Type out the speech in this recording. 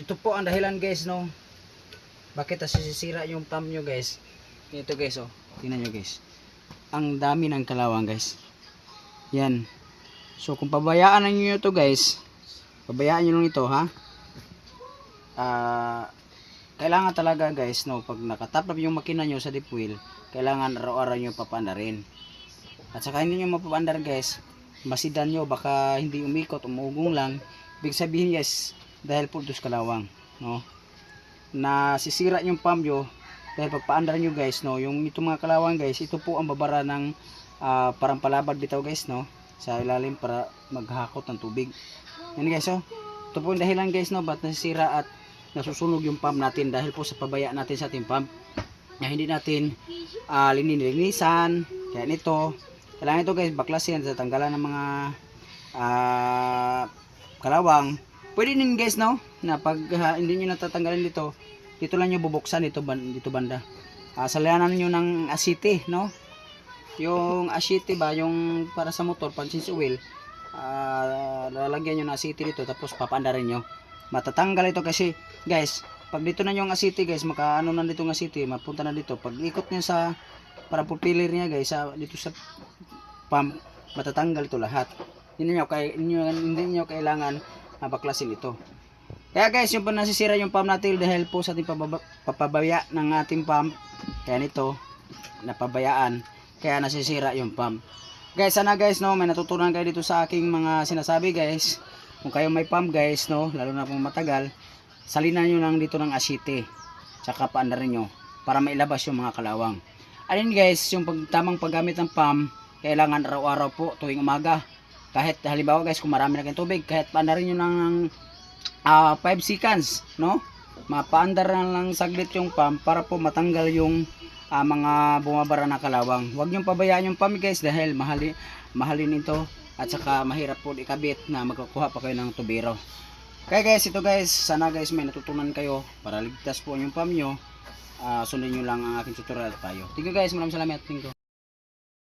ito po ang dahilan guys, no, bakit nasisira yung pump nyo guys. Ito guys, oh, tingnan nyo guys, ang dami ng kalawang guys. Yan. So kung pabayaan nyo ito guys, pabayaan nyo lang ito ha. Kailangan talaga guys, no, pag nakatap na yung makina nyo sa deep wheel, kailangan araw-araw nyo papaandarin. At saka hindi nyo mapapaandar guys, masidan nyo, baka hindi umikot, umugong lang. Ibig sabihin guys, dahil po dos kalawang, no, nasisira yung pump nyo dahil pagpaandar nyo guys, no, yung itong mga kalawang guys, ito po ang babara ng parang palabad bitaw guys, no, sa ilalim para maghakot ng tubig. Yan guys, oh, ito po yung dahilan guys, no, ba't nasisira at nasusunog yung pump natin dahil po sa pabaya natin sa ating pump na hindi natin lininisan. Kaya nito, kailangan ito guys, baklasin sa tanggalan ng mga kalawang. Pwede din guys, no, na pag hindi nyo natatanggalin dito, dito lang nyo bubuksan dito banda. Salayanan nyo ng asiti, no, yung asiti ba, yung para sa motor, pansins oil, lalagyan nyo ng asiti dito, tapos papaandarin nyo. Matatanggal ito kasi guys, pag dito na yung asiti guys, makaano na dito ng asiti, mapunta na dito. Pag ikot niya sa para pupilir niya guys, dito sa pump, matatanggal ito lahat. Hindi nyo kailangan baklasin ito. Kaya guys, yung pa nasisira yung pump natin dahil po sa ating papabaya ng ating pump. Kaya nito, napabayaan, kaya nasisira yung pump. Guys, sana guys, no, may natutunan kayo dito sa aking mga sinasabi guys. Kung kayo may pump guys, no, lalo na kung matagal, salinan nyo lang dito ng asite, tsaka paandarin nyo para mailabas yung mga kalawang. Alin guys, yung tamang paggamit ng pump, kailangan araw-araw po tuwing umaga. Kahit halimbawa guys, kung marami na kayong tubig, kahit paandarin nyo ng 5 seconds, no, mapaandar lang saglit yung pump para po matanggal yung mga bumabara na kalawang. Huwag nyo pabayaan yung pump guys dahil mahalin ito. At saka mahirap po ikabit na magkukuha pa kayo ng tubero. Kaya guys, ito guys, sana guys may natutunan kayo para ligtas po yung pump nyo. Sundin nyo lang ang aking tutorial tayo. Thank you guys, maraming salamat. Thank you.